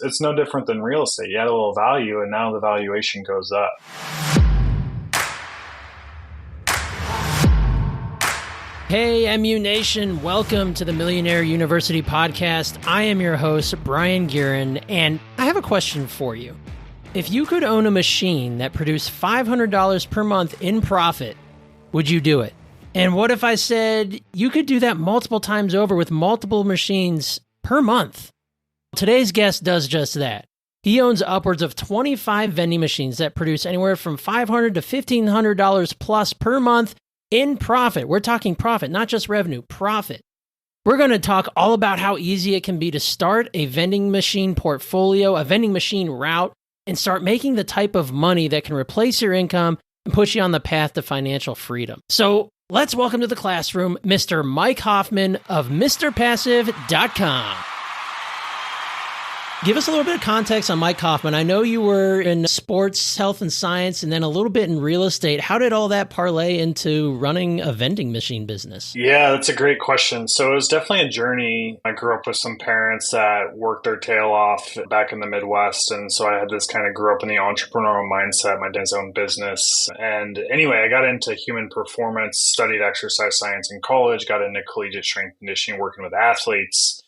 It's no different than real estate. You add a little value and now the valuation goes up. Hey, MU Nation, welcome to the Millionaire University podcast. I am your host, Brian Guerin, and I have a question for you. If you could own a machine that produced $500 per month in profit, would you do it? And what if I said you could do that multiple times over with multiple machines per month? Today's guest does just that. He owns upwards of 25 vending machines that produce anywhere from $500 to $1,500 plus per month in profit. We're talking profit, not just revenue, profit. We're going to talk all about how easy it can be to start a vending machine portfolio, a vending machine route, and start making the type of money that can replace your income and put you on the path to financial freedom. So let's welcome to the classroom, Mr. Mike Hoffman of MrPassive.com. Give us a little bit of context on Mike Hoffman. I know you were in sports, health, and science, and then a little bit in real estate. How did all that parlay into running a vending machine business? Yeah, that's a great question. So it was definitely a journey. I grew up with some parents that worked their tail off back in the Midwest. And so I had this kind of grew up in the entrepreneurial mindset, my dad's own business. And anyway, I got into human performance, studied exercise science in college, got into collegiate strength conditioning, working with athletes.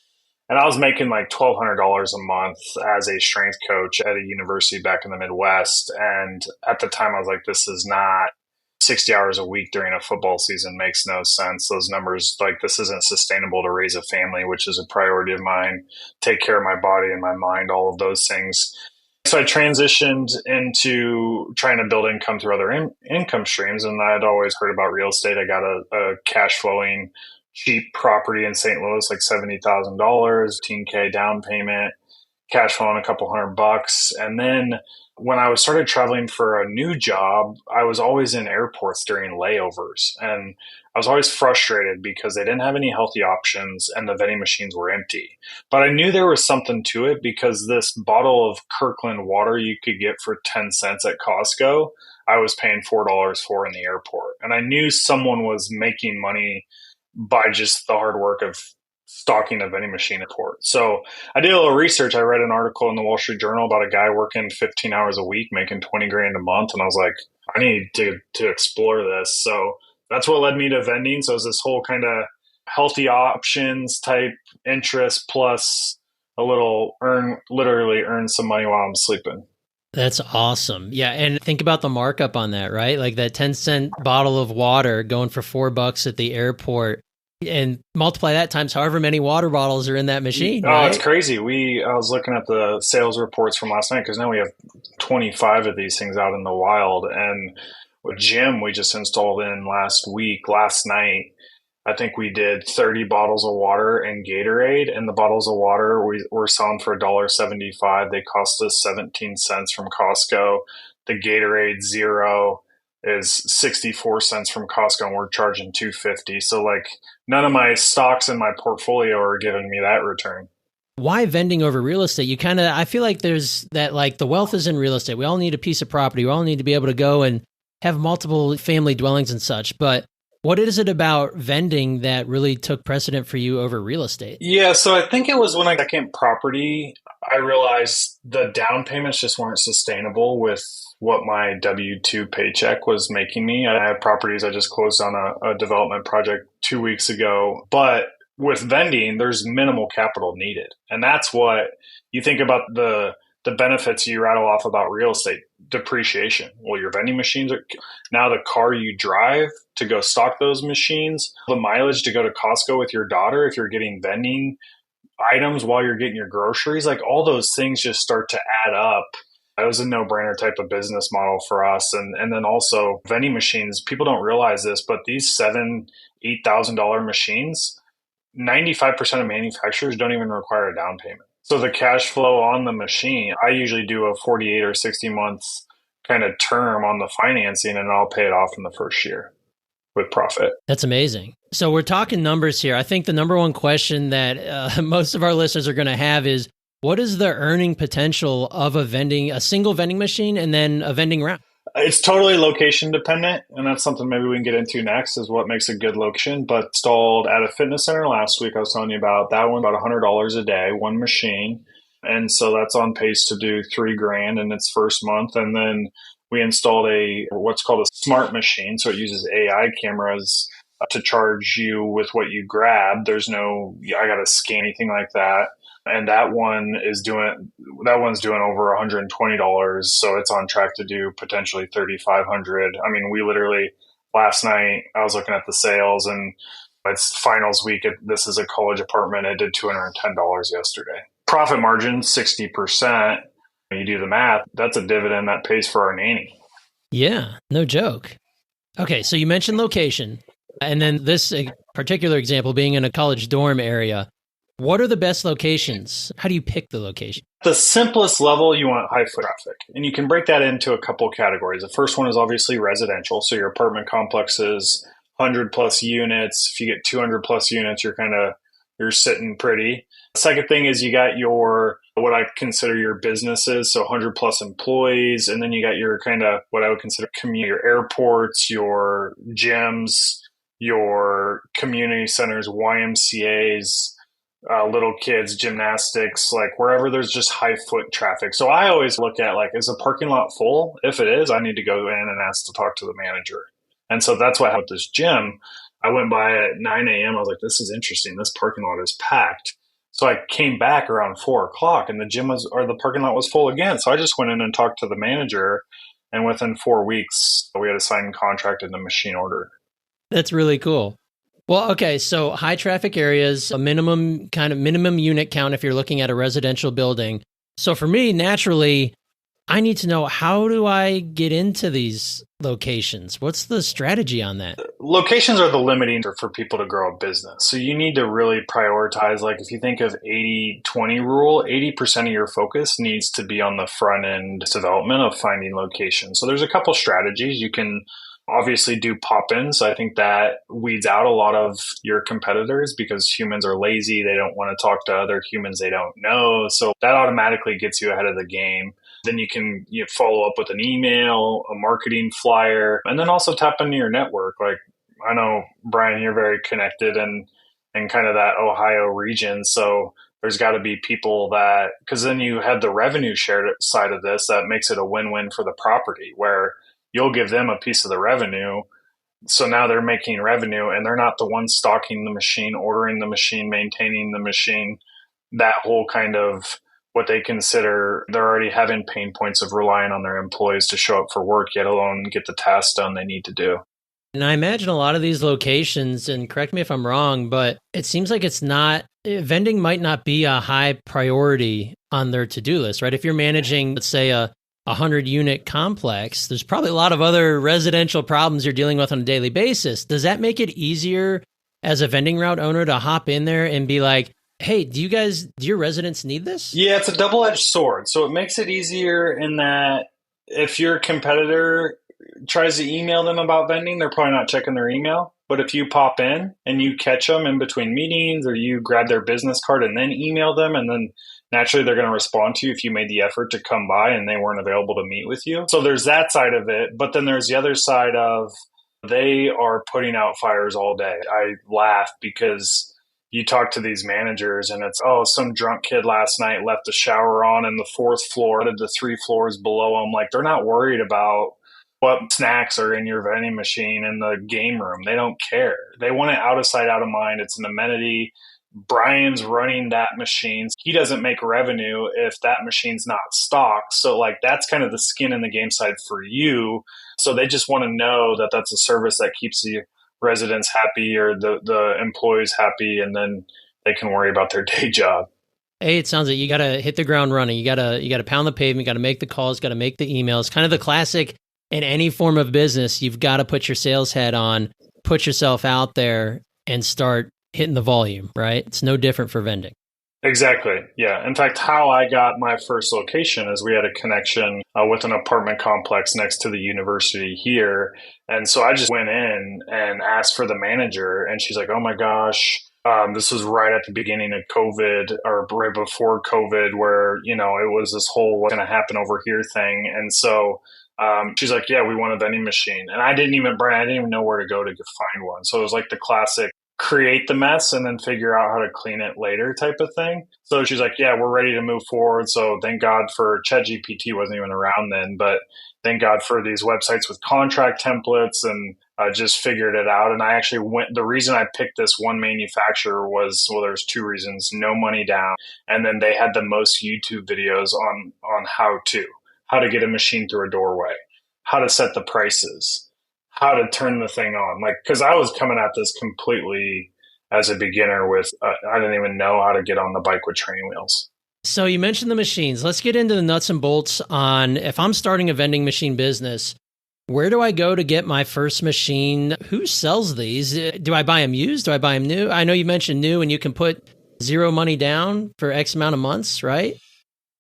And I was making like $1,200 a month as a strength coach at a university back in the Midwest. And at the time, I was like, this is not 60 hours a week during a football season makes no sense. Those numbers, like, this isn't sustainable to raise a family, which is a priority of mine, take care of my body and my mind, all of those things. So I transitioned into trying to build income through other income streams. And I'd always heard about real estate. I got a cash flowing cheap property in St. Louis, like $70,000, $10K down payment, cash flowing a couple $100. And then when I was started traveling for a new job, I was always in airports during layovers. And I was always frustrated because they didn't have any healthy options and the vending machines were empty. But I knew there was something to it because this bottle of Kirkland water you could get for 10 cents at Costco, I was paying $4 for in the airport. And I knew someone was making money by just the hard work of stocking a vending machine at port. So I did a little research. I read an article in the Wall Street Journal about a guy working 15 hours a week, making 20 grand a month. And I was like, I need to explore this. So that's what led me to vending. So it was this whole kind of healthy options type interest plus a little literally earn some money while I'm sleeping. That's awesome. Yeah. And think about the markup on that, right? Like that 10-cent bottle of water going for $4 at the airport, and multiply that times however many water bottles are in that machine. Oh, right? It's crazy. I was looking at the sales reports from last night because now we have 25 of these things out in the wild. And with Jim, we just installed in last night. I think we did 30 bottles of water and Gatorade, and the bottles of water we're selling for $1.75. They cost us 17 cents from Costco. The Gatorade Zero is 64 cents from Costco, and we're charging $2.50. So like none of my stocks in my portfolio are giving me that return. Why vending over real estate? I feel like there's that, like, the wealth is in real estate. We all need a piece of property. We all need to be able to go and have multiple family dwellings and such. But what is it about vending that really took precedent for you over real estate? Yeah, so I think it was when I got second property, I realized the down payments just weren't sustainable with what my W-2 paycheck was making me. I have properties. I just closed on a development project 2 weeks ago. But with vending, there's minimal capital needed. And that's what you think about the benefits you rattle off about real estate. Depreciation. Well, your vending machines are now the car you drive to go stock those machines, the mileage to go to Costco with your daughter if you're getting vending items while you're getting your groceries, like all those things just start to add up. It was a no-brainer type of business model for us. And then also vending machines, people don't realize this, but these $8,000 machines, 95% of manufacturers don't even require a down payment. So the cash flow on the machine, I usually do a 48 or 60 months kind of term on the financing, and I'll pay it off in the first year with profit. That's amazing. So we're talking numbers here. I think the number one question that most of our listeners are going to have is, what is the earning potential of a single vending machine and then a vending route? It's totally location dependent, and that's something maybe we can get into next, is what makes a good location. But installed at a fitness center last week, I was telling you about that one, about $100 a day, one machine. And so that's on pace to do $3,000 in its first month. And then we installed what's called a smart machine. So it uses AI cameras to charge you with what you grab. I got to scan anything like that. And that one's doing over $120. So it's on track to do potentially 3,500. I mean, we literally last night I was looking at the sales and it's finals week. This is a college apartment. It did $210 yesterday. Profit margin, 60%. When you do the math, that's a dividend that pays for our nanny. Yeah, no joke. Okay, so you mentioned location, and then this particular example being in a college dorm area. What are the best locations? How do you pick the location? The simplest level, you want high foot traffic. And you can break that into a couple categories. The first one is obviously residential. So your apartment complexes, 100 plus units. If you get 200 plus units, you're sitting pretty. The second thing is you got what I consider your businesses, so 100 plus employees, and then you got your kind of what I would consider community, your airports, your gyms, your community centers, YMCAs, little kids, gymnastics, like wherever there's just high foot traffic. So I always look at is the parking lot full? If it is, I need to go in and ask to talk to the manager. And so that's why I have this gym. I went by at 9 a.m. I was like, this is interesting. This parking lot is packed. So I came back around 4 o'clock and the parking lot was full again. So I just went in and talked to the manager. And within 4 weeks, we had a signed contract and the machine order. That's really cool. Well, okay. So high traffic areas, a minimum unit count if you're looking at a residential building. So for me, naturally, I need to know, how do I get into these locations? What's the strategy on that? Locations are the limiting for people to grow a business. So you need to really prioritize. If you think of 80-20 rule, 80% of your focus needs to be on the front end development of finding locations. So there's a couple strategies. You can obviously do pop-ins. I think that weeds out a lot of your competitors because humans are lazy. They don't want to talk to other humans they don't know. So that automatically gets you ahead of the game. Then you can follow up with an email, a marketing flyer, and then also tap into your network. I know, Brian, you're very connected in kind of that Ohio region. So there's got to be people because then you have the revenue share side of this that makes it a win-win for the property where you'll give them a piece of the revenue. So now they're making revenue and they're not the ones stocking the machine, ordering the machine, maintaining the machine, that whole kind of what they consider. They're already having pain points of relying on their employees to show up for work, yet alone get the tasks done they need to do. And I imagine a lot of these locations, and correct me if I'm wrong, but it seems like vending might not be a high priority on their to-do list, right? If you're managing, let's say, a 100-unit complex, there's probably a lot of other residential problems you're dealing with on a daily basis. Does that make it easier as a vending route owner to hop in there and be like, hey, do your residents need this? Yeah, it's a double-edged sword. So it makes it easier in that if your competitor tries to email them about vending, they're probably not checking their email. But if you pop in and you catch them in between meetings or you grab their business card and then email them, and then naturally they're going to respond to you if you made the effort to come by and they weren't available to meet with you. So there's that side of it. But then there's the other side of they are putting out fires all day. I laugh because you talk to these managers and it's, some drunk kid last night left the shower on in the 4th floor, out of the 3 floors below them. They're not worried about what snacks are in your vending machine in the game room. They don't care. They want it out of sight, out of mind. It's an amenity. Brian's running that machine. He doesn't make revenue if that machine's not stocked. So that's kind of the skin in the game side for you. So they just want to know that that's a service that keeps the residents happy or the employees happy, and then they can worry about their day job. Hey, it sounds like you got to hit the ground running. You got to pound the pavement, you got to make the calls, got to make the emails. Kind of the classic in any form of business, you've got to put your sales head on, put yourself out there and start hitting the volume, right? It's no different for vending. Exactly. Yeah. In fact, how I got my first location is we had a connection with an apartment complex next to the university here. And so I just went in and asked for the manager, and she's like, oh my gosh, this was right at the beginning of COVID or right before COVID where, it was this whole what's going to happen over here thing. And so she's like, yeah, we want a vending machine. And I didn't even know where to go to find one. So it was like the classic, create the mess and then figure out how to clean it later type of thing. So she's like, yeah, we're ready to move forward. So thank God for ChatGPT wasn't even around then, but thank God for these websites with contract templates, and I just figured it out. And I actually the reason I picked this one manufacturer was, well, there's two reasons: no money down. And then they had the most YouTube videos on how to get a machine through a doorway, how to set the prices, how to turn the thing on. Like, cause I was coming at this completely as a beginner with, I didn't even know how to get on the bike with training wheels. So you mentioned the machines. Let's get into the nuts and bolts on, if I'm starting a vending machine business, where do I go to get my first machine? Who sells these? Do I buy them used? Do I buy them new? I know you mentioned new, and you can put zero money down for X amount of months, right?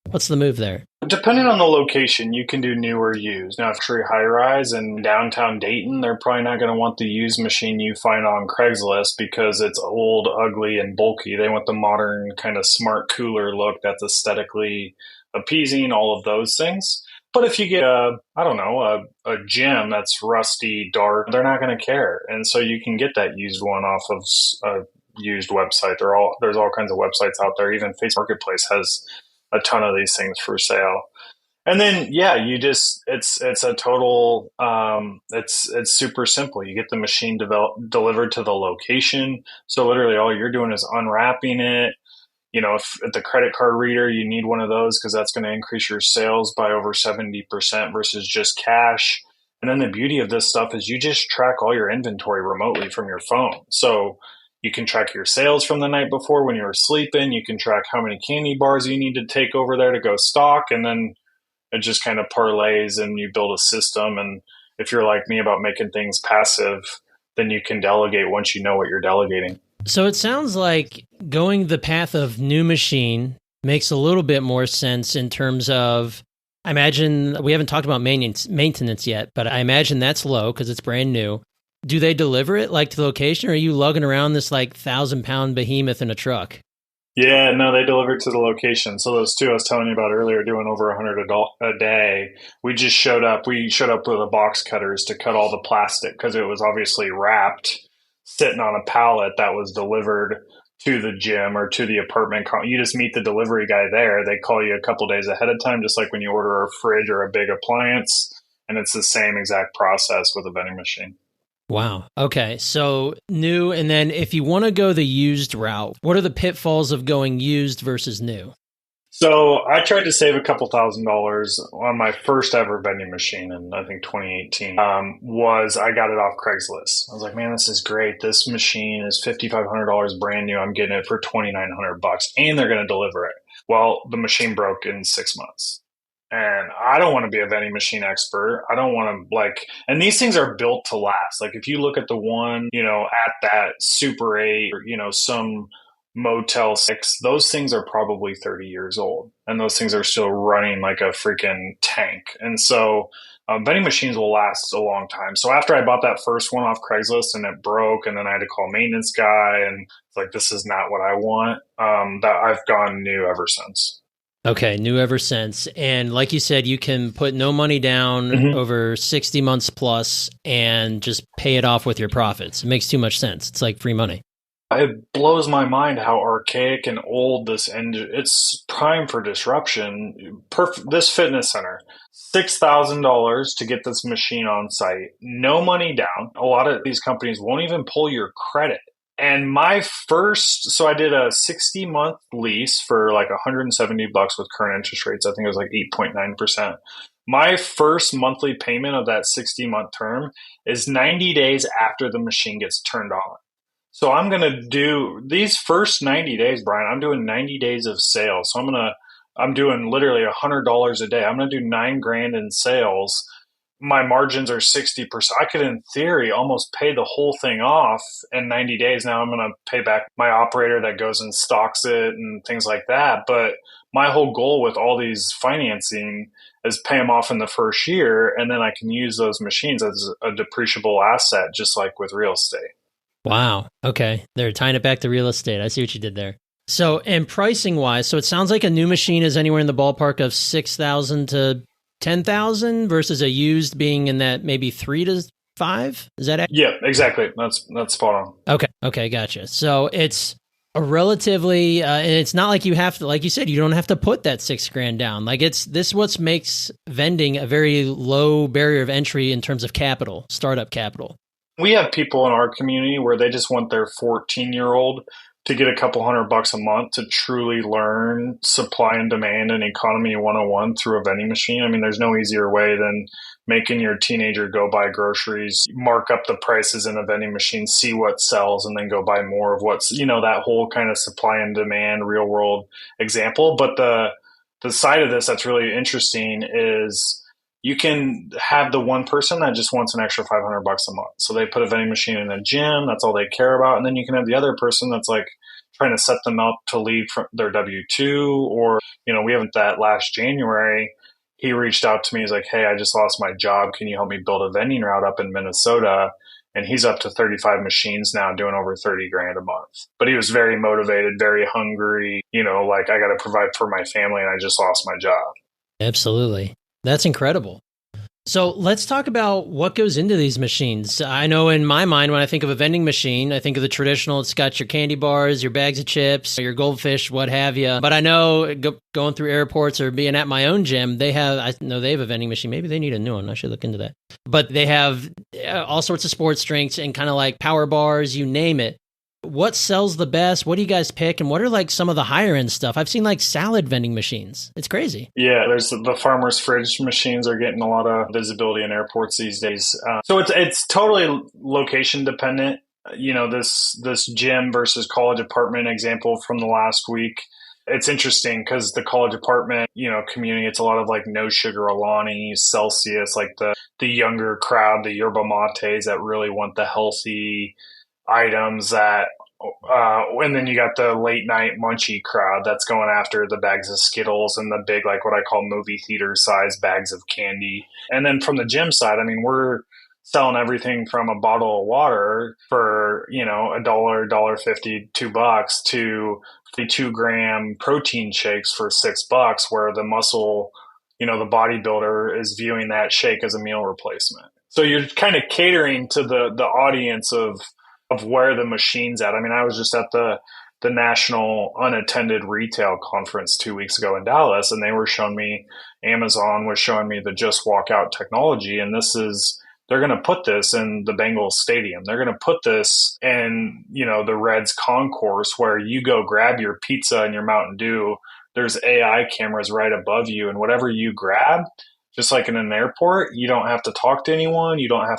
What's the move there? Depending on the location, you can do new or used. Now, if you're high rise in downtown Dayton, they're probably not going to want the used machine you find on Craigslist because it's old, ugly, and bulky. They want the modern kind of smart, cooler look that's aesthetically appeasing, all of those things. But if you get a gym that's rusty, dark, they're not going to care. And so you can get that used one off of a used website. There's all kinds of websites out there. Even Facebook Marketplace has a ton of these things for sale. And then, yeah, it's a total, it's super simple. You get the machine delivered to the location. So literally all you're doing is unwrapping it. You know, if at the credit card reader, you need one of those because that's going to increase your sales by over 70% versus just cash. And then the beauty of this stuff is you just track all your inventory remotely from your phone. So you can track your sales from the night before when you were sleeping. You can track how many candy bars you need to take over there to go stock. And then it just kind of parlays and you build a system. And if you're like me about making things passive, then you can delegate once you know what you're delegating. So it sounds like going the path of new machine makes a little bit more sense in terms of, I imagine, we haven't talked about maintenance yet, but I imagine that's low because it's brand new. Do they deliver it like to the location, or are you lugging around this like 1,000-pound behemoth in a truck? Yeah, no, they deliver to the location. So those two I was telling you about earlier, doing over 100 a day. We just showed up. We showed up with the box cutters to cut all the plastic because it was obviously wrapped, sitting on a pallet that was delivered to the gym or to the apartment. You just meet the delivery guy there. They call you a couple days ahead of time, just like when you order a fridge or a big appliance. And it's the same exact process with a vending machine. Wow. Okay. So new. And then if you want to go the used route, what are the pitfalls of going used versus new? So I tried to save a couple $1,000s on my first ever vending machine in, I think, 2018. I got it off Craigslist. I was like, man, this is great. This machine is $5,500 brand new. I'm getting it for $2,900 and they're going to deliver it. Well, the machine broke in 6 months. And I don't want to be a vending machine expert. I don't want to and these things are built to last. Like if you look at the one, at that Super 8 or, some Motel 6, those things are probably 30 years old and those things are still running like a freaking tank. And so vending machines will last a long time. So after I bought that first one off Craigslist and it broke and then I had to call a maintenance guy and it's like, this is not what I want, that I've gone new ever since. Okay, new ever since. And like you said, you can put no money down over 60 months plus and just pay it off with your profits. It makes too much sense. It's like free money. It blows my mind how archaic and old this it's prime for disruption. This fitness center, $6,000 to get this machine on site, no money down. A lot of these companies won't even pull your credit. And so I did a 60-month lease for like $170 with current interest rates. I think it was like 8.9%. My first monthly payment of that 60-month term is 90 days after the machine gets turned on. So I'm going to do these first 90 days, Brian, I'm doing 90 days of sales. So I'm doing literally $100 a day. I'm going to do $9,000 in sales. My margins are 60%. I could, in theory, almost pay the whole thing off in 90 days. Now I'm going to pay back my operator that goes and stocks it and things like that. But my whole goal with all these financing is pay them off in the first year. And then I can use those machines as a depreciable asset, just like with real estate. Wow. Okay. They're tying it back to real estate. I see what you did there. So, and pricing wise, so it sounds like a new machine is anywhere in the ballpark of 6,000 to 10,000 versus a used being in that maybe 3 to 5? Is that Yeah, exactly. That's spot on. okay? Okay, gotcha. So it's a relatively, and it's not like you have to, like you said, you don't have to put that $6,000 down. Like it's this what makes vending a very low barrier of entry in terms of capital, startup capital. We have people in our community where they just want their 14-year-old to get a couple $100 a month to truly learn supply and demand and economy 101 through a vending machine. I mean, there's no easier way than making your teenager go buy groceries, mark up the prices in a vending machine, see what sells, and then go buy more of what's, that whole kind of supply and demand real world example. But the side of this that's really interesting is you can have the one person that just wants an extra $500 a month. So they put a vending machine in a gym. That's all they care about. And then you can have the other person that's like trying to set them up to leave from their W-2, or, we haven't that last January. He reached out to me. He's like, hey, I just lost my job. Can you help me build a vending route up in Minnesota? And he's up to 35 machines now doing over 30 grand a month. But he was very motivated, very hungry, like I got to provide for my family and I just lost my job. Absolutely. That's incredible. So let's talk about what goes into these machines. I know in my mind, when I think of a vending machine, I think of the traditional, it's got your candy bars, your bags of chips, your goldfish, what have you. But I know going through airports or being at my own gym, I know they have a vending machine. Maybe they need a new one. I should look into that. But they have all sorts of sports drinks and kind of like power bars, you name it. What sells the best? What do you guys pick? And what are like some of the higher end stuff? I've seen like salad vending machines. It's crazy. Yeah, there's the farmer's fridge machines are getting a lot of visibility in airports these days. So it's totally location dependent. This gym versus college apartment example from the last week. It's interesting because the college apartment, community, it's a lot of like no sugar Alani, Celsius, like the younger crowd, the yerba mates that really want the healthy items and then you got the late night munchie crowd that's going after the bags of Skittles and the big, like what I call movie theater size bags of candy. And then from the gym side, I mean, we're selling everything from a bottle of water for, $1.50, $2 to 2-gram protein shakes for $6, where the muscle, the bodybuilder is viewing that shake as a meal replacement. So you're kind of catering to the audience of where the machine's at. I mean, I was just at the National Unattended Retail Conference 2 weeks ago in Dallas, and they were showing me, Amazon was showing me the Just Walk Out technology. And they're going to put this in the Bengals stadium. They're going to put this in, the Reds concourse where you go grab your pizza and your Mountain Dew. There's AI cameras right above you, and whatever you grab, just like in an airport, you don't have to talk to anyone. You don't even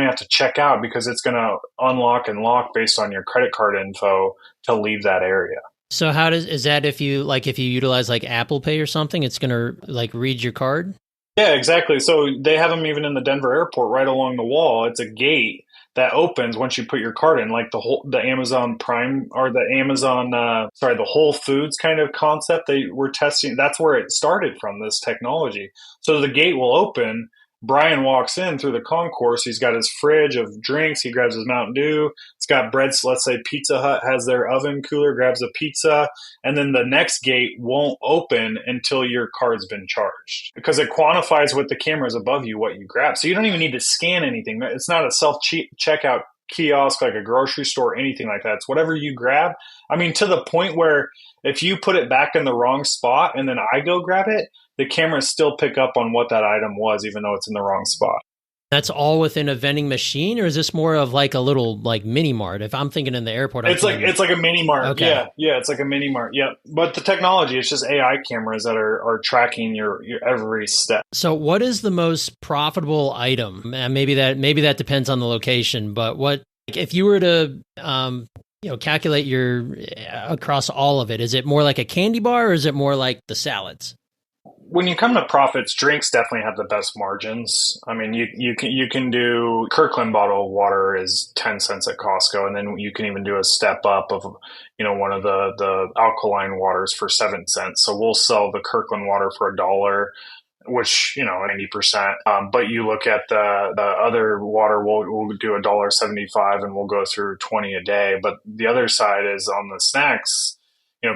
have to check out because it's going to unlock and lock based on your credit card info to leave that area. So is that if you utilize like Apple Pay or something, it's going to like read your card? Yeah, exactly. So they have them even in the Denver airport right along the wall. It's a gate that opens once you put your card in, like the Amazon Prime or the Whole Foods kind of concept they were testing. That's where it started from, this technology. So the gate will open. Brian walks in through the concourse. He's got his fridge of drinks. He grabs his Mountain Dew. It's got breads. Let's say Pizza Hut has their oven cooler, grabs a pizza. And then the next gate won't open until your card's been charged, because it quantifies with the cameras above you what you grab. So you don't even need to scan anything. It's not a self-checkout kiosk like a grocery store or anything like that. It's whatever you grab. I mean, to the point where if you put it back in the wrong spot and then I go grab it, the cameras still pick up on what that item was, even though it's in the wrong spot. That's all within a vending machine, or is this more of like a little like mini mart? If I'm thinking in the airport, it's like a mini mart. Okay. Yeah, it's like a mini mart. Yeah, but the technology, it's just AI cameras that are tracking your every step. So, what is the most profitable item? And maybe that depends on the location. But what if you were to calculate your across all of it? Is it more like a candy bar, or is it more like the salads? When you come to profits, drinks definitely have the best margins. I mean, you can do Kirkland bottled water is 10 cents at Costco, and then you can even do a step up of one of the alkaline waters for 7 cents. So we'll sell the Kirkland water for $1, which 90%. But you look at the other water, we'll do $1.75, and we'll go through 20 a day. But the other side is on the snacks.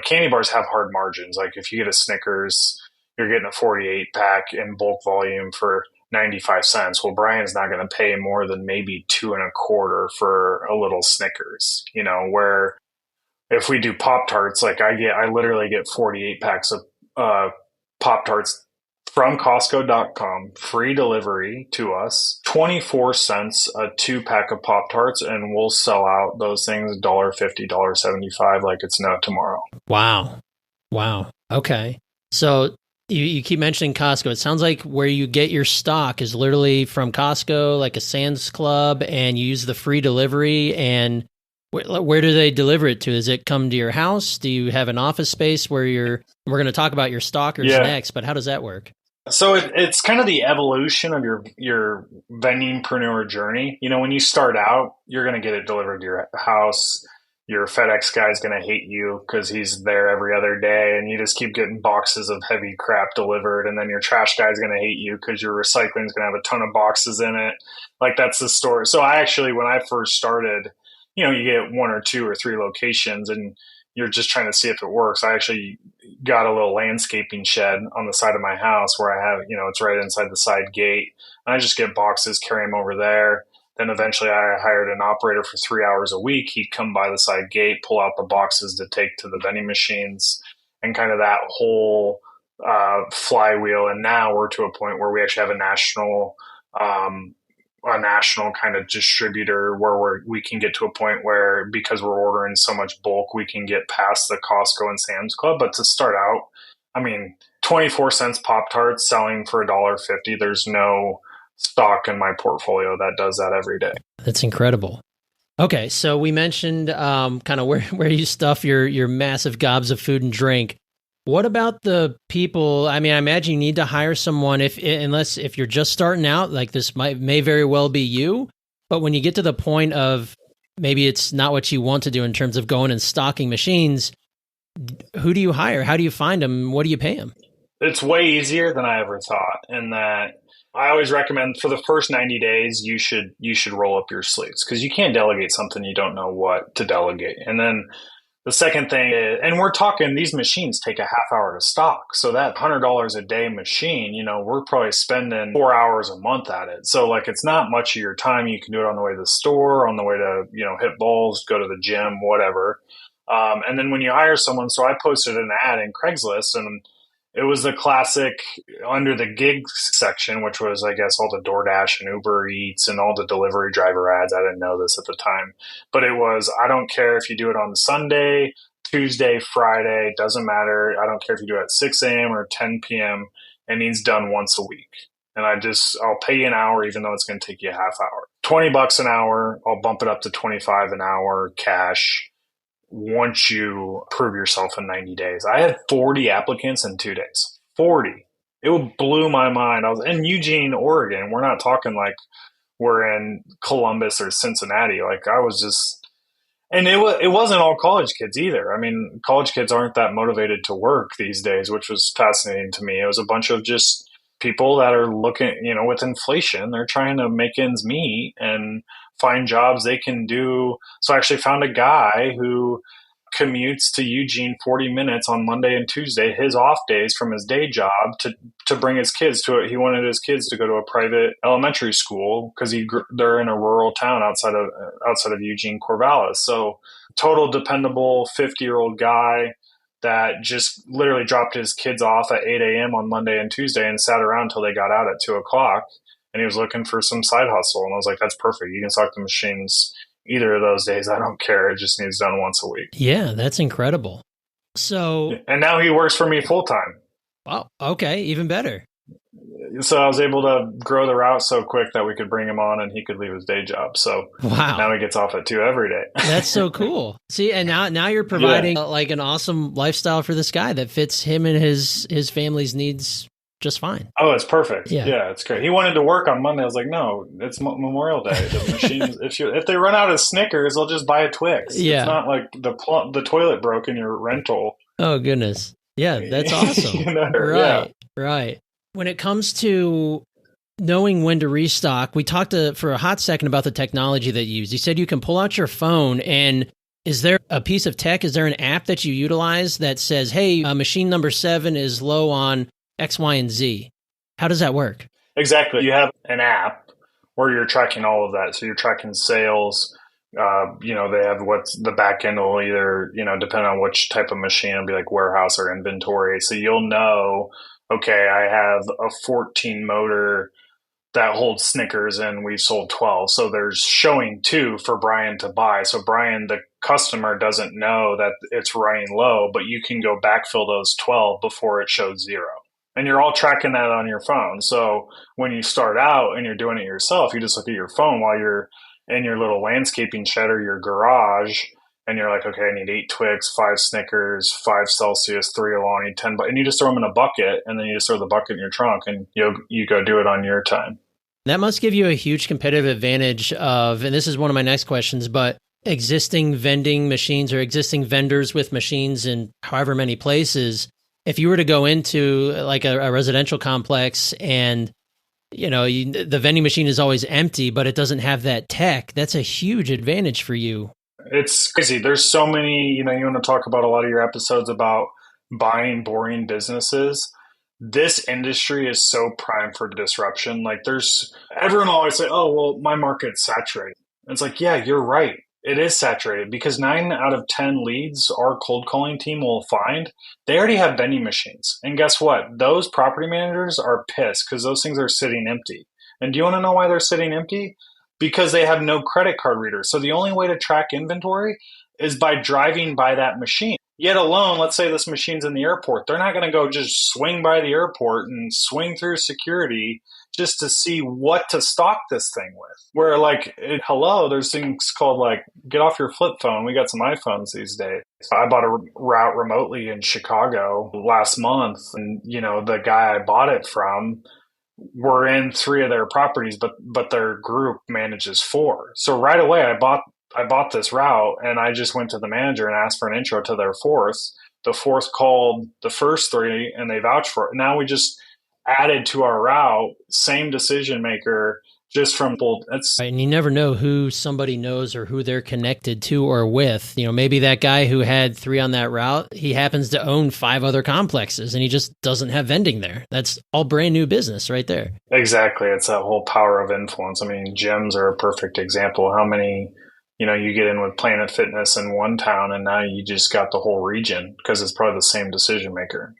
Candy bars have hard margins. Like if you get a Snickers, you're getting a 48 pack in bulk volume for 95 cents. Well, Brian's not going to pay more than maybe 2.25 for a little Snickers, where if we do Pop Tarts, like I literally get 48 packs of Pop Tarts from Costco.com, free delivery to us, 24 cents a 2-pack of Pop Tarts, and we'll sell out those things $1.50, $1.75 like it's no tomorrow. Wow. Okay. So you keep mentioning Costco. It sounds like where you get your stock is literally from Costco, like a Sam's Club, and you use the free delivery. And where do they deliver it to? Does it come to your house? Do you have an office space where we're going to talk about your stockers next, but how does that work? So it's kind of the evolution of your vendingpreneur journey. When you start out, you're going to get it delivered to your house. Your FedEx guy's going to hate you because he's there every other day, and you just keep getting boxes of heavy crap delivered. And then your trash guy's going to hate you because your recycling is going to have a ton of boxes in it. Like, that's the story. So when I first started, you get 1 or 2 or 3 locations, and you're just trying to see if it works. I actually got a little landscaping shed on the side of my house where I have, it's right inside the side gate. And I just get boxes, carry them over there. Then eventually I hired an operator for 3 hours a week. He'd come by the side gate, pull out the boxes to take to the vending machines, and kind of that whole flywheel. And now we're to a point where we actually have a national kind of distributor where we can get to a point where, because we're ordering so much bulk, we can get past the Costco and Sam's Club. But to start out, 24 cents Pop-Tarts selling for $1.50. There's no stock in my portfolio that does that every day. That's incredible. Okay, so we mentioned kind of where you stuff your massive gobs of food and drink. What about the people? I imagine you need to hire someone if you're just starting out, like this may very well be you. But when you get to the point of maybe it's not what you want to do in terms of going and stocking machines, who do you hire? How do you find them? What do you pay them? It's way easier than I ever thought, in that I always recommend for the first 90 days, you should roll up your sleeves, because you can't delegate something you don't know what to delegate. And then the second thing is, and we're talking, these machines take a half hour to stock. So that $100 a day machine, we're probably spending 4 hours a month at it. So like, it's not much of your time. You can do it on the way to the store, on the way to, hit bowls, go to the gym, whatever. And then when you hire someone, so I posted an ad in Craigslist, and it was the classic under the gigs section, which was, I guess, all the DoorDash and Uber Eats and all the delivery driver ads. I didn't know this at the time, but it was, I don't care if you do it on Sunday, Tuesday, Friday, doesn't matter. I don't care if you do it at 6 a.m. or 10 p.m. It needs done once a week. And I'll pay you an hour, even though it's going to take you a half hour. $20 an hour. I'll bump it up to 25 an hour cash once you prove yourself in 90 days. I had 40 applicants in 2 days. 40. It blew my mind. I was in Eugene, Oregon. We're not talking like we're in Columbus or Cincinnati. Like, I was just, and it wasn't all college kids either. College kids aren't that motivated to work these days, which was fascinating to me. It was a bunch of just people that are looking, with inflation, they're trying to make ends meet and find jobs they can do. So I actually found a guy who commutes to Eugene 40 minutes on Monday and Tuesday, his off days from his day job, to bring his kids to it. He wanted his kids to go to a private elementary school because they're in a rural town outside of Eugene, Corvallis. So total dependable 50-year-old guy that just literally dropped his kids off at 8 a.m. on Monday and Tuesday and sat around until they got out at 2 o'clock. And he was looking for some side hustle. And I was like, that's perfect. You can stock the machines either of those days. I don't care. It just needs done once a week. Yeah, that's incredible. So, and now he works for me full time. Wow. Okay. Even better. So I was able to grow the route so quick that we could bring him on and he could leave his day job. So wow. Now he gets off at 2 every day. That's so cool. See, and now you're providing like an awesome lifestyle for this guy that fits him and his family's needs just fine. Oh, it's perfect. Yeah, it's great. He wanted to work on Monday. I was like, no, it's Memorial Day. The machines, if they run out of Snickers, they'll just buy a Twix. Yeah. It's not like the toilet broke in your rental. Oh, goodness. Yeah, that's awesome. Right. When it comes to knowing when to restock, we talked for a hot second about the technology that you use. You said you can pull out your phone, and is there a piece of tech? Is there an app that you utilize that says, hey, machine number 7 is low on X, Y, and Z? How does that work? Exactly. You have an app where you're tracking all of that. So you're tracking sales. They have what's the back end will either, depending on which type of machine, it'll be like warehouse or inventory. So you'll know, okay, I have a 14 motor that holds Snickers and we've sold 12. So there's showing two for Brian to buy. So Brian, the customer, doesn't know that it's running low, but you can go backfill those 12 before it shows zero. And you're all tracking that on your phone. So when you start out and you're doing it yourself, you just look at your phone while you're in your little landscaping shed or your garage, and you're like, okay, I need 8 Twix, 5 Snickers, 5 Celsius, 3 Alani, 10, and you just throw them in a bucket, and then you just throw the bucket in your trunk, and you go do it on your time. That must give you a huge competitive advantage of, and this is one of my next questions, but existing vending machines or existing vendors with machines in however many places. If you were to go into like a residential complex and the vending machine is always empty, but it doesn't have that tech, that's a huge advantage for you. It's crazy. There's so many, you want to talk about a lot of your episodes about buying boring businesses. This industry is so prime for disruption. Like everyone always say, oh, well, my market's saturated. And it's like, yeah, you're right. It is saturated because 9 out of 10 leads our cold calling team will find, they already have vending machines. And guess what? Those property managers are pissed because those things are sitting empty. And do you want to know why they're sitting empty? Because they have no credit card readers. So the only way to track inventory is by driving by that machine. Yet alone, let's say this machine's in the airport. They're not going to go just swing by the airport and swing through security just to see what to stock this thing with. Where there's things called like, get off your flip phone. We got some iPhones these days. I bought a route remotely in Chicago last month. And, the guy I bought it from, we're in 3 of their properties, but their group manages 4. So right away, I bought this route, and I just went to the manager and asked for an intro to their fourth. The fourth called the first 3, and they vouched for it. Now we just added to our route, same decision maker, just from and you never know who somebody knows or who they're connected to or with. Maybe that guy who had 3 on that route, he happens to own 5 other complexes and he just doesn't have vending there. That's all brand new business right there. Exactly. It's that whole power of influence. I mean, gyms are a perfect example. How many, you get in with Planet Fitness in one town and now you just got the whole region because it's probably the same decision maker.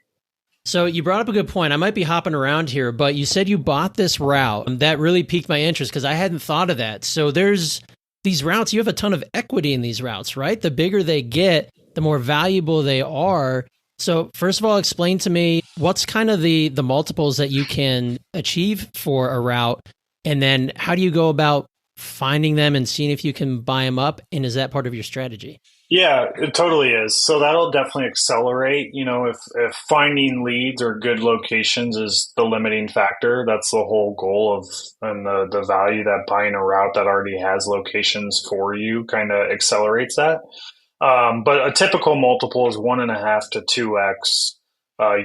So you brought up a good point. I might be hopping around here, but you said you bought this route. That really piqued my interest because I hadn't thought of that. So there's these routes, you have a ton of equity in these routes, right? The bigger they get, the more valuable they are. So first of all, explain to me what's kind of the multiples that you can achieve for a route, and then how do you go about finding them and seeing if you can buy them up? And is that part of your strategy? Yeah, it totally is. So that'll definitely accelerate. If finding leads or good locations is the limiting factor, that's the whole goal of and the value that buying a route that already has locations for you kind of accelerates that. But a typical multiple is 1.5 to 2x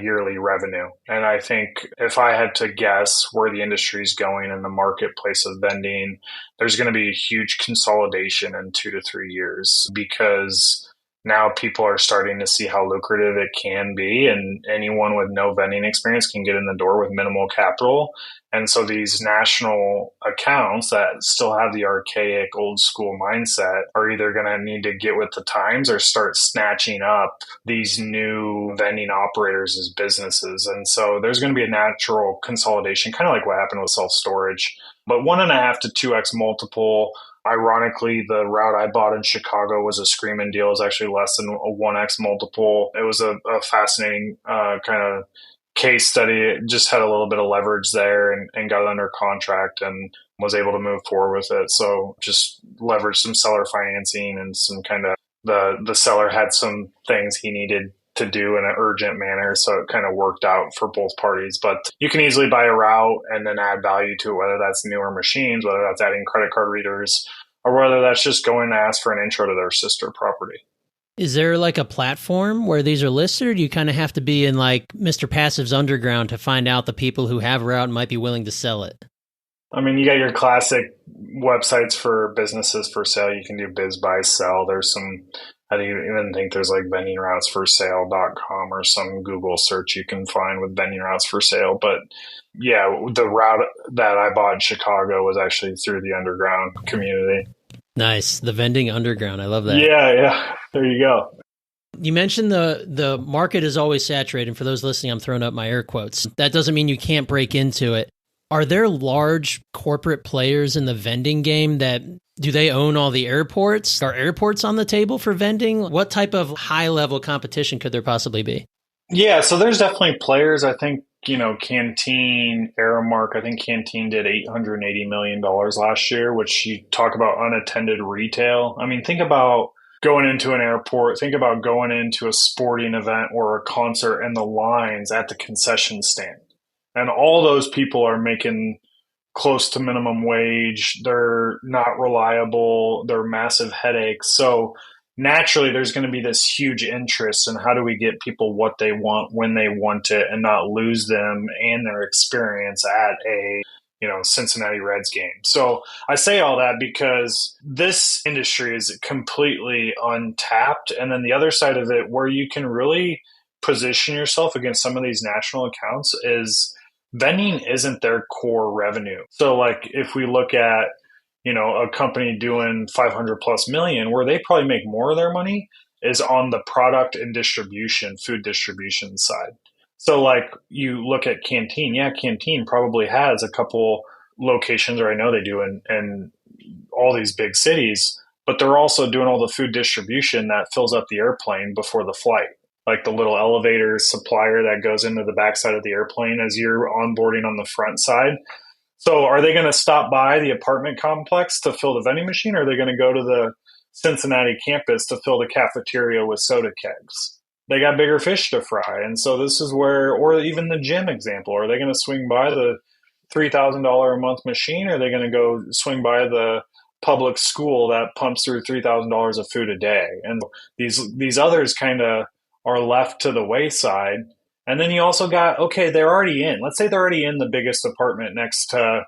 yearly revenue. And I think if I had to guess where the industry is going in the marketplace of vending, there's going to be a huge consolidation in 2 to 3 years because now people are starting to see how lucrative it can be, and anyone with no vending experience can get in the door with minimal capital. And so these national accounts that still have the archaic old school mindset are either going to need to get with the times or start snatching up these new vending operators as businesses. And so there's going to be a natural consolidation, kind of like what happened with self-storage. But 1.5 to 2x multiple. Ironically, the route I bought in Chicago was a screaming deal. It was actually less than a 1x multiple. It was a fascinating kind of case study. It just had a little bit of leverage there and got it under contract and was able to move forward with it. So just leveraged some seller financing and some kind of the seller had some things he needed to do in an urgent manner. So it kind of worked out for both parties. But you can easily buy a route and then add value to it, whether that's newer machines, whether that's adding credit card readers, or whether that's just going to ask for an intro to their sister property. Is there like a platform where these are listed, or do you kind of have to be in like Mr. Passive's underground to find out the people who have a route and might be willing to sell it? I mean, you got your classic websites for businesses for sale. You can do biz, buy, sell. There's some I even think there's like vendingrouteforSale.com or some Google search you can find with vending routes for sale. But yeah, the route that I bought in Chicago was actually through the underground community. Nice. The vending underground. I love that. Yeah. There you go. You mentioned the market is always saturated. And for those listening, I'm throwing up my air quotes. That doesn't mean you can't break into it. Are there large corporate players in the vending game that do they own all the airports? Are airports on the table for vending? What type of high level competition could there possibly be? Yeah, so there's definitely players. I think, Canteen, Aramark, I think Canteen did $880 million last year, which you talk about unattended retail. I mean, think about going into an airport, think about going into a sporting event or a concert and the lines at the concession stand. And all those people are making close to minimum wage. They're not reliable. They're massive headaches. So naturally, there's going to be this huge interest in how do we get people what they want when they want it and not lose them and their experience at a Cincinnati Reds game. So I say all that because this industry is completely untapped. And then the other side of it, where you can really position yourself against some of these national accounts, is vending isn't their core revenue. So like if we look at, a company doing 500 plus million, where they probably make more of their money is on the product and distribution, food distribution side. So like you look at Canteen, Canteen probably has a couple locations, or I know they do in all these big cities, but they're also doing all the food distribution that fills up the airplane before the flight. Like the little elevator supplier that goes into the backside of the airplane as you're onboarding on the front side. So are they going to stop by the apartment complex to fill the vending machine, or are they going to go to the Cincinnati campus to fill the cafeteria with soda kegs? They got bigger fish to fry. And so this is where, or even the gym example, are they going to swing by the $3,000 a month machine, or are they going to go swing by the public school that pumps through $3,000 of food a day? And these others kind of are left to the wayside. And then you also got, okay, they're already in. Let's say they're already in the biggest apartment next to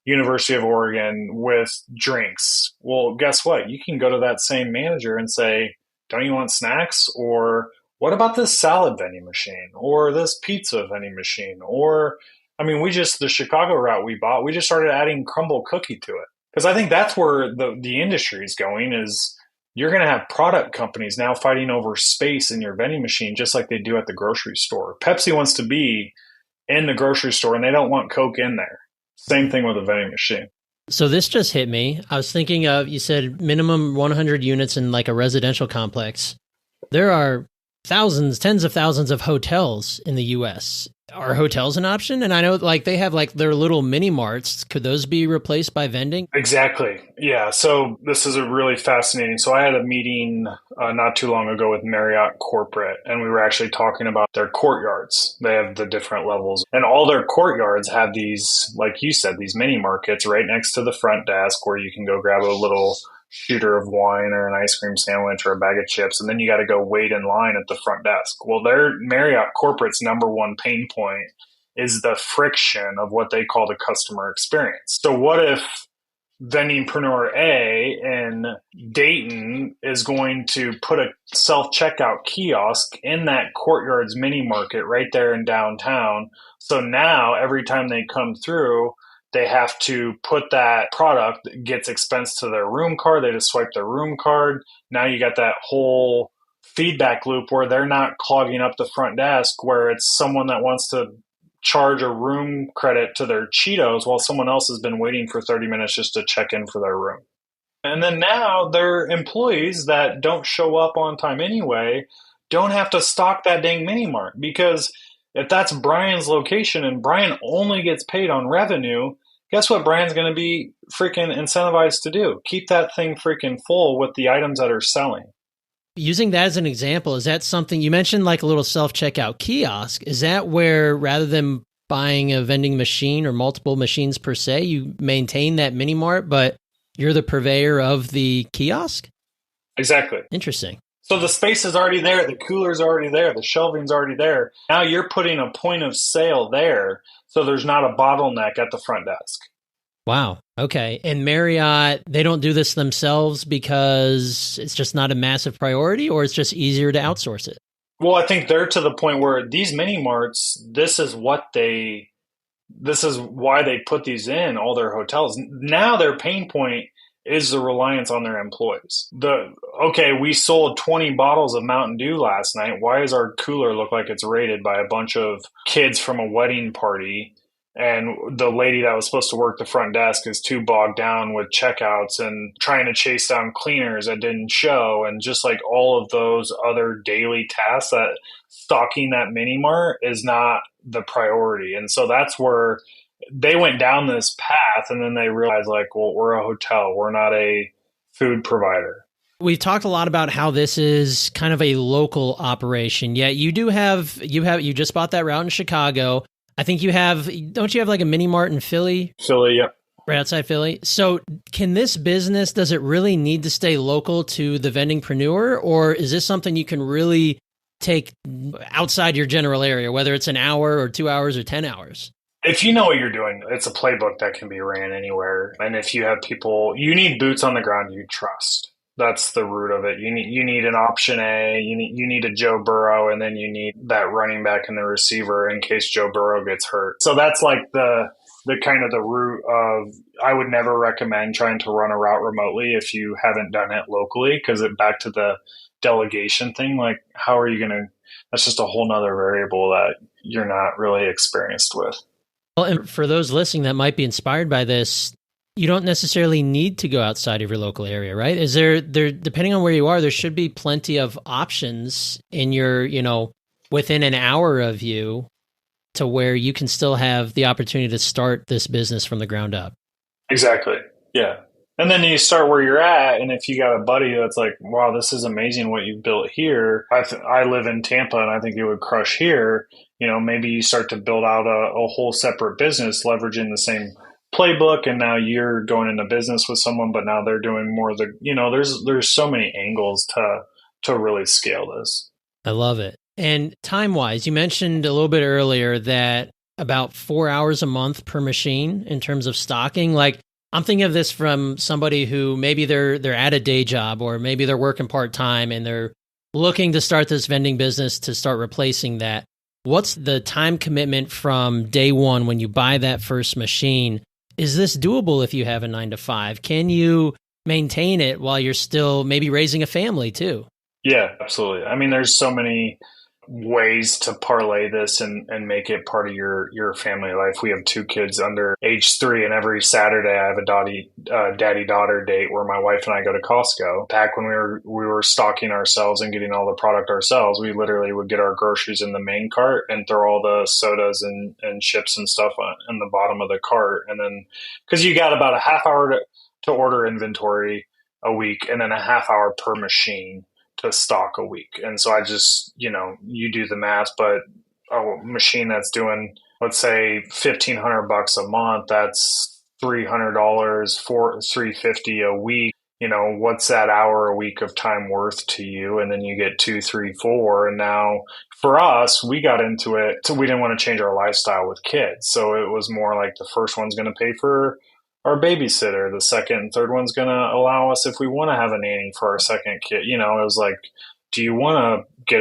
University of Oregon with drinks. Well, guess what? You can go to that same manager and say, don't you want snacks? Or what about this salad vending machine? Or this pizza vending machine? Or, I mean, the Chicago route we bought, we just started adding crumble cookie to it. Because I think that's where the industry is going, is you're going to have product companies now fighting over space in your vending machine, just like they do at the grocery store. Pepsi wants to be in the grocery store and they don't want Coke in there. Same thing with a vending machine. So this just hit me. I was thinking of, you said minimum 100 units in like a residential complex. There are thousands, tens of thousands of hotels in the US. Are hotels an option? And I know like they have like their little mini marts. Could those be replaced by vending? Exactly. Yeah. So this is a really fascinating. So I had a meeting not too long ago with Marriott Corporate, and we were actually talking about their courtyards. They have the different levels, and all their courtyards have these, like you said, these mini markets right next to the front desk where you can go grab a little shooter of wine or an ice cream sandwich or a bag of chips, and then you got to go wait in line at the front desk. Well, their Marriott Corporate's number one pain point is the friction of what they call the customer experience. So what if Vendingpreneur A in Dayton is going to put a self-checkout kiosk in that courtyard's mini market right there in downtown? So now every time they come through, they have to put that product, gets expensed to their room card. They just swipe their room card. Now you got that whole feedback loop where they're not clogging up the front desk, where it's someone that wants to charge a room credit to their Cheetos while someone else has been waiting for 30 minutes just to check in for their room. And then now their employees that don't show up on time anyway don't have to stock that dang mini mart, because if that's Brian's location and Brian only gets paid on revenue, guess what Brian's going to be freaking incentivized to do? Keep that thing freaking full with the items that are selling. Using that as an example, is that something you mentioned, like a little self-checkout kiosk? Is that where, rather than buying a vending machine or multiple machines per se, you maintain that mini mart, but you're the purveyor of the kiosk? Exactly. Interesting. So the space is already there, the cooler's already there, the shelving's already there. Now you're putting a point of sale there, so there's not a bottleneck at the front desk. Wow. Okay. And Marriott, they don't do this themselves because it's just not a massive priority, or it's just easier to outsource it? Well, I think they're to the point where these mini marts, this is why they put these in all their hotels. Now their pain point is the reliance on their employees. Okay, we sold 20 bottles of Mountain Dew last night. Why does our cooler look like it's raided by a bunch of kids from a wedding party? And the lady that was supposed to work the front desk is too bogged down with checkouts and trying to chase down cleaners that didn't show. And just like all of those other daily tasks, that stocking that mini mart is not the priority. And so that's where they went down this path, and then they realized, like, well, we're a hotel, we're not a food provider. We've talked a lot about how this is kind of a local operation. Yet you you just bought that route in Chicago. I think don't you have like a mini mart in Philly? Philly, yeah. Right outside Philly. So does it really need to stay local to the vendingpreneur, or is this something you can really take outside your general area, whether it's an hour or 2 hours or 10 hours? If you know what you're doing, it's a playbook that can be ran anywhere. And if you have people, you need boots on the ground you trust. That's the root of it. You need an option A, you need a Joe Burrow, and then you need that running back and the receiver in case Joe Burrow gets hurt. So that's like the kind of the root of, I would never recommend trying to run a route remotely if you haven't done it locally, because back to the delegation thing, like how are you going to, that's just a whole nother variable that you're not really experienced with. Well, and for those listening that might be inspired by this, you don't necessarily need to go outside of your local area, right? Is there depending on where you are, there should be plenty of options in your, within an hour of you, to where you can still have the opportunity to start this business from the ground up. Exactly. Yeah. And then you start where you're at. And if you got a buddy that's like, wow, this is amazing what you've built here. I live in Tampa and I think it would crush here. Maybe you start to build out a whole separate business, leveraging the same playbook. And now you're going into business with someone, but now they're doing more of the, there's so many angles to really scale this. I love it. And time-wise, you mentioned a little bit earlier that about 4 hours a month per machine in terms of stocking. Like, I'm thinking of this from somebody who maybe they're at a day job, or maybe they're working part-time and they're looking to start this vending business to start replacing that. What's the time commitment from day one when you buy that first machine? Is this doable if you have a 9 to 5? Can you maintain it while you're still maybe raising a family too? Yeah, absolutely. I mean, there's so many ways to parlay this and make it part of your family life. We have 2 kids under age 3, and every Saturday I have a daddy-daughter date where my wife and I go to Costco. Back when we were stocking ourselves and getting all the product ourselves, we literally would get our groceries in the main cart and throw all the sodas and chips and stuff in the bottom of the cart. And then, because you got about a half hour to order inventory a week, and then a half hour per machine to stock a week. And so I just, you do the math, but a machine that's doing, let's say $1,500 a month, that's $300 for $350 a week. What's that hour a week of time worth to you? And then you get 2, 3, 4. And now for us, we got into it. So we didn't want to change our lifestyle with kids. So it was more like the first one's going to pay for our babysitter. The second and third one's going to allow us if we want to have a nanny for our second kid. It was like, do you want to get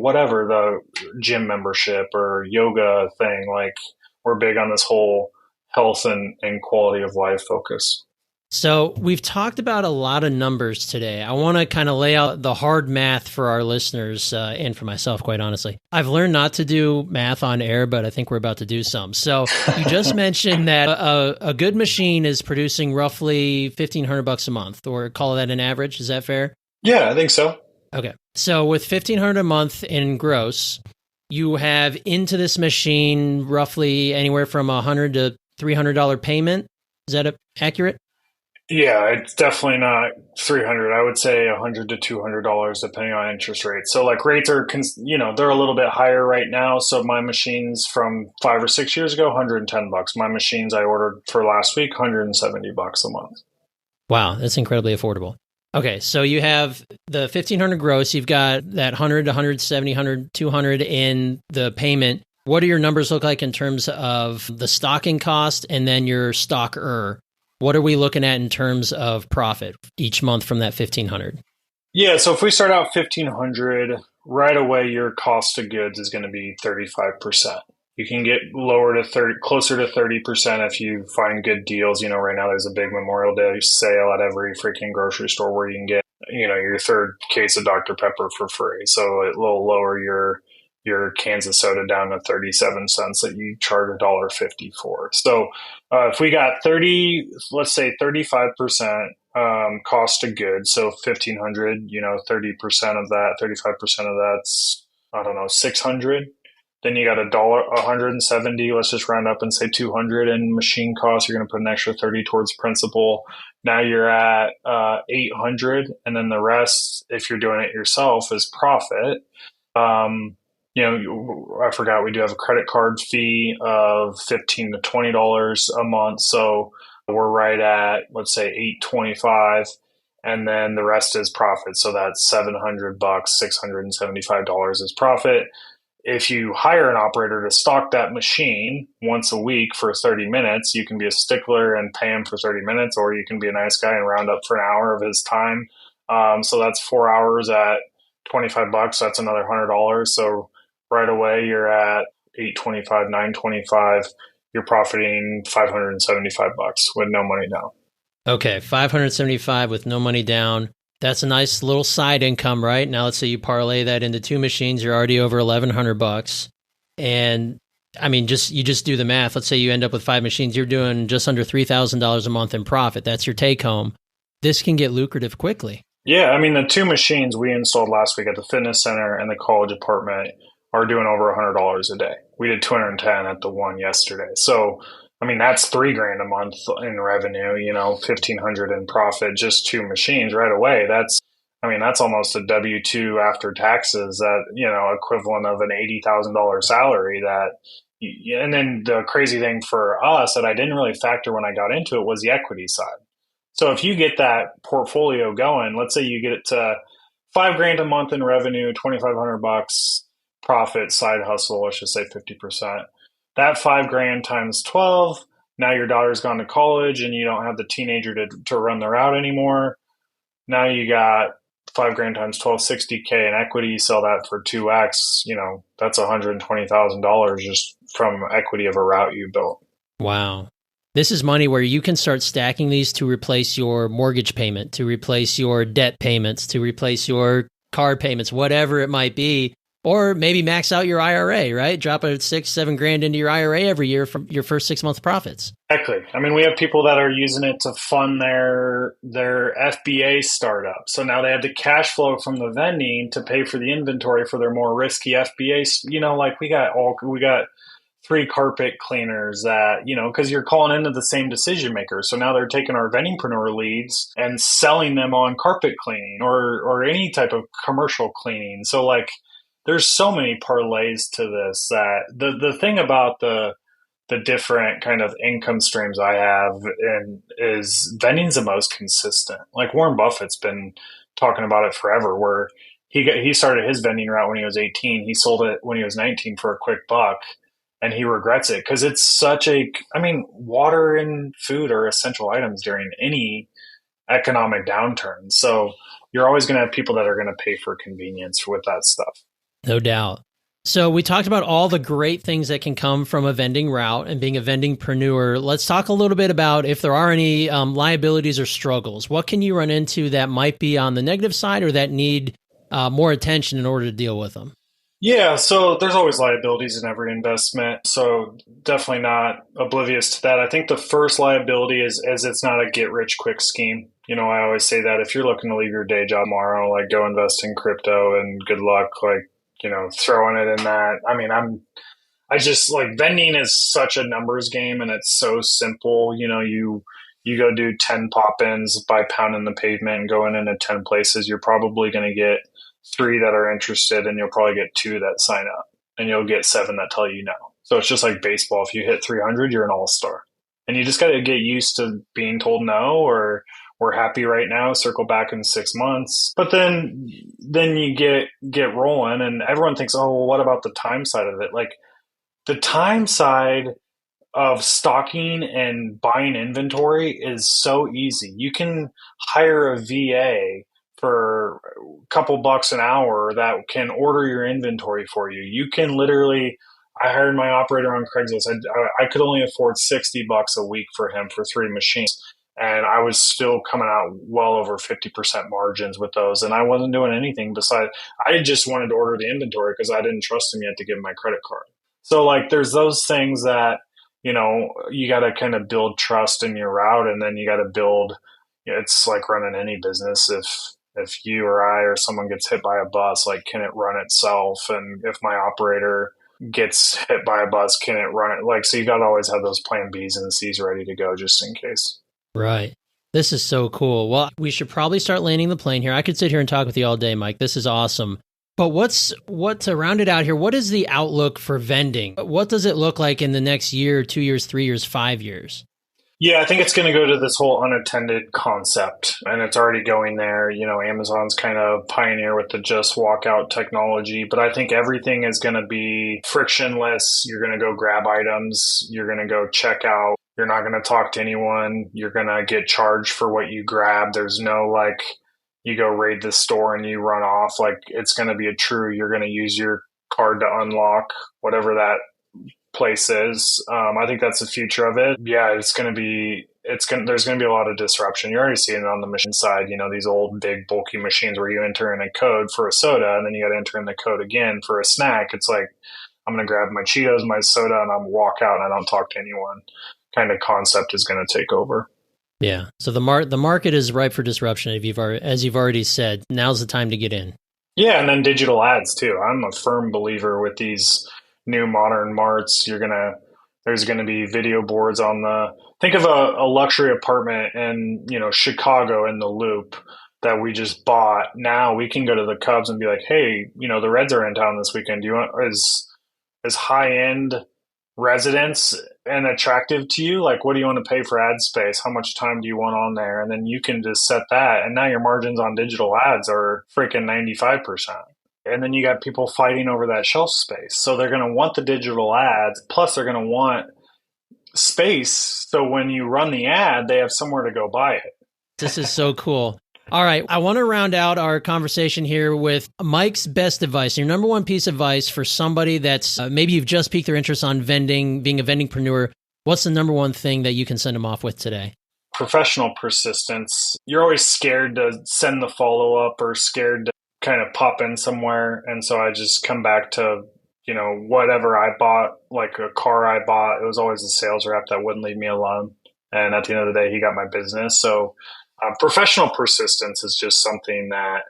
whatever, the gym membership or yoga thing? Like, we're big on this whole health and quality of life focus. So we've talked about a lot of numbers today. I want to kind of lay out the hard math for our listeners and for myself, quite honestly. I've learned not to do math on air, but I think we're about to do some. So you just mentioned that a good machine is producing roughly $1,500 a month, or call that an average. Is that fair? Yeah, I think so. Okay. So with $1,500 a month in gross, you have into this machine roughly anywhere from $100 to $300 payment. Is that accurate? Yeah, it's definitely not 300. I would say $100 to $200 depending on interest rates. So like rates are, they're a little bit higher right now. So my machines from 5 or 6 years ago, $110. My machines I ordered for last week, $170 a month. Wow, that's incredibly affordable. Okay, so you have the 1,500 gross. You've got that 100 to 170, 100, 200 in the payment. What do your numbers look like in terms of the stocking cost and then your stocker? What are we looking at in terms of profit each month from that 1,500? Yeah, so if we start out 1,500, right away your cost of goods is going to be 35%. You can get lower to 30, closer to 30% if you find good deals. Right now there's a big Memorial Day sale at every freaking grocery store where you can get, your third case of Dr. Pepper for free. So it'll lower your Kansas soda down to 37 cents that you charge $1.50 for. So if we got 30, let's say 35% cost of goods, so 1,500, 30% of that, 35% of that's, I don't know, 600. Then you got $170. Let's just round up and say 200 in machine costs. You're going to put an extra 30 towards principal. Now you're at 800, and then the rest, if you're doing it yourself, is profit. I forgot we do have a credit card fee of $15 to $20 a month. So we're right at, let's say, $825, and then the rest is profit. So that's $700, $675 is profit. If you hire an operator to stock that machine once a week for 30 minutes, you can be a stickler and pay him for 30 minutes, or you can be a nice guy and round up for an hour of his time. So that's 4 hours at $25. That's another $100. So right away you're at 825, 925. You're profiting $575 with no money down. Okay, 575 with no money down. That's a nice little side income, right? Now let's say you parlay that into 2 machines, you're already over $1,100. And I mean, you just do the math. Let's say you end up with 5 machines, you're doing just under $3,000 a month in profit. That's your take home. This can get lucrative quickly. Yeah, I mean, the 2 machines we installed last week at the fitness center and the college apartment are doing over $100 a day. We did 210 at the one yesterday. So, I mean, that's $3,000 a month in revenue, 1,500 in profit, just 2 machines right away. That's almost a W-2 after taxes, that, equivalent of an $80,000 salary and then the crazy thing for us that I didn't really factor when I got into it was the equity side. So if you get that portfolio going, let's say you get it to $5,000 a month in revenue, $2,500 profit, side hustle, let's just say 50%. That $5,000 times 12. Now your daughter's gone to college and you don't have the teenager to run the route anymore. Now you got $5,000 times 12, $60K in equity. You sell that for 2x. That's $120,000 just from equity of a route you built. Wow. This is money where you can start stacking these to replace your mortgage payment, to replace your debt payments, to replace your card payments, whatever it might be. Or maybe max out your IRA, right? Drop a $6,000-7,000 into your IRA every year from your first 6 months profits. Exactly. I mean, we have people that are using it to fund their FBA startup. So now they have the cash flow from the vending to pay for the inventory for their more risky FBA. Like we got 3 carpet cleaners that, because you're calling into the same decision maker. So now they're taking our vendingpreneur leads and selling them on carpet cleaning or any type of commercial cleaning. So like, there's so many parlays to this that the thing about the different kind of income streams I have is vending's the most consistent. Like Warren Buffett's been talking about it forever, where he started his vending route when he was 18. He sold it when he was 19 for a quick buck, and he regrets it because it's water and food are essential items during any economic downturn. So you're always going to have people that are going to pay for convenience with that stuff. No doubt. So we talked about all the great things that can come from a vending route and being a vendingpreneur. Let's talk a little bit about if there are any liabilities or struggles. What can you run into that might be on the negative side or that need more attention in order to deal with them? Yeah, so there's always liabilities in every investment. So definitely not oblivious to that. I think the first liability is it's not a get rich quick scheme. I always say that if you're looking to leave your day job tomorrow, like go invest in crypto and good luck, throwing it in that. I mean, I just like vending is such a numbers game and it's so simple. You go do 10 pop-ins by pounding the pavement and going into 10 places. You're probably going to get 3 that are interested and you'll probably get 2 that sign up and you'll get 7 that tell you no. So it's just like baseball. If you hit 300, you're an all-star and you just got to get used to being told no, or we're happy right now, circle back in 6 months. But then you get rolling and everyone thinks, oh, well, what about the time side of it? Like the time side of stocking and buying inventory is so easy. You can hire a VA for a couple bucks an hour that can order your inventory for you. You can literally, I hired my operator on Craigslist. I could only afford $60 a week for him for 3 machines. And I was still coming out well over 50% margins with those. And I wasn't doing anything besides, I just wanted to order the inventory because I didn't trust him yet to give him my credit card. So like, there's those things that, you got to kind of build trust in your route, and then you got to build, it's like running any business. If you or I or someone gets hit by a bus, like, can it run itself? And if my operator gets hit by a bus, can it run it? Like, so you got to always have those plan Bs and Cs ready to go just in case. Right. This is so cool. Well, we should probably start landing the plane here. I could sit here and talk with you all day, Mike. This is awesome. But what to round it out here, what is the outlook for vending? What does it look like in the next year, 2 years, 3 years, 5 years? Yeah, I think it's going to go to this whole unattended concept, and it's already going there. Amazon's kind of pioneer with the just walk out technology, but I think everything is going to be frictionless. You're going to go grab items. You're going to go check out. You're not going to talk to anyone. You're going to get charged for what you grab. There's no like, you go raid the store and you run off. Like, it's going to be you're going to use your card to unlock whatever that place is. I think that's the future of it. Yeah, there's going to be a lot of disruption. You're already seeing it on the machine side, these old, big, bulky machines where you enter in a code for a soda and then you got to enter in the code again for a snack. It's like, I'm going to grab my Cheetos, my soda, and I'm walk out and I don't talk to anyone kind of concept is going to take over. Yeah. So the market is ripe for disruption, as you've already said. Now's the time to get in. Yeah, and then digital ads too. I'm a firm believer with these new modern marts. There's going to be video boards think of a luxury apartment in, Chicago in the Loop that we just bought. Now we can go to the Cubs and be like, hey, the Reds are in town this weekend. Do you want is high end residence and attractive to you? Like, what do you want to pay for ad space? How much time do you want on there? And then you can just set that. And now your margins on digital ads are freaking 95%. And then you got people fighting over that shelf space. So they're going to want the digital ads. Plus they're going to want space. So when you run the ad, they have somewhere to go buy it. This is so cool. All right. I want to round out our conversation here with Mike's best advice. Your number one piece of advice for somebody that's maybe you've just piqued their interest on vending, being a vendingpreneur. What's the number one thing that you can send them off with today? Professional persistence. You're always scared to send the follow-up or scared to kind of pop in somewhere. And so I just come back to, whatever I bought, like a car I bought, it was always a sales rep that wouldn't leave me alone. And at the end of the day, he got my business. So professional persistence is just something that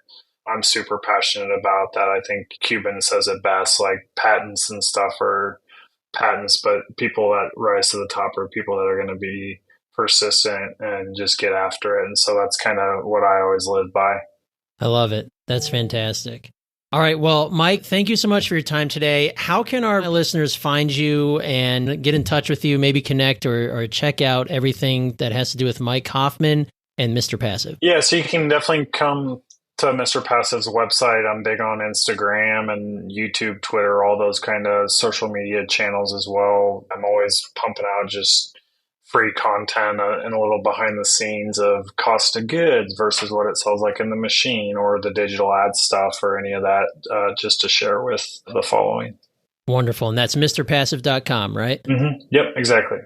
I'm super passionate about, that I think Cuban says it best. Like, patents and stuff are patents, but people that rise to the top are people that are going to be persistent and just get after it. And so that's kind of what I always live by. I love it. That's fantastic. All right. Well, Mike, thank you so much for your time today. How can our listeners find you and get in touch with you, maybe connect or check out everything that has to do with Mike Hoffman and Mr. Passive? Yeah, so you can definitely come to Mr. Passive's website. I'm big on Instagram and YouTube, Twitter, all those kind of social media channels as well. I'm always pumping out just free content and a little behind the scenes of cost of goods versus what it sells like in the machine, or the digital ad stuff or any of that, just to share with the following. Wonderful. And that's MrPassive.com, right? Mm-hmm. Yep, exactly.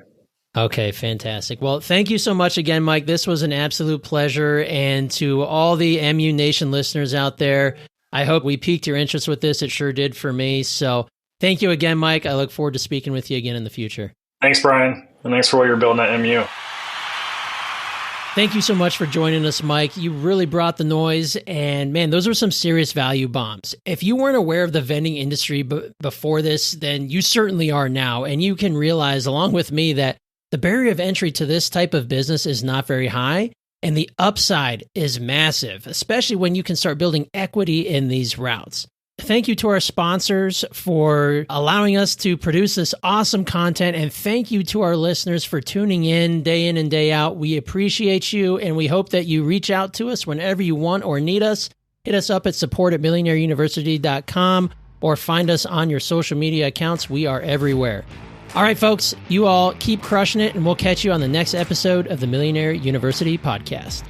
Okay, fantastic. Well, thank you so much again, Mike. This was an absolute pleasure. And to all the MU Nation listeners out there, I hope we piqued your interest with this. It sure did for me. So thank you again, Mike. I look forward to speaking with you again in the future. Thanks, Brian. And thanks for what you're building at MU. Thank you so much for joining us, Mike. You really brought the noise, and man, those were some serious value bombs. If you weren't aware of the vending industry before this, then you certainly are now, and you can realize along with me that the barrier of entry to this type of business is not very high, and the upside is massive, especially when you can start building equity in these routes. Thank you to our sponsors for allowing us to produce this awesome content. And thank you to our listeners for tuning in and day out. We appreciate you, and we hope that you reach out to us whenever you want or need us. Hit us up at support@millionaireuniversity.com. or find us on your social media accounts. We are everywhere. All right, folks, you all keep crushing it, and we'll catch you on the next episode of the Millionaire University podcast.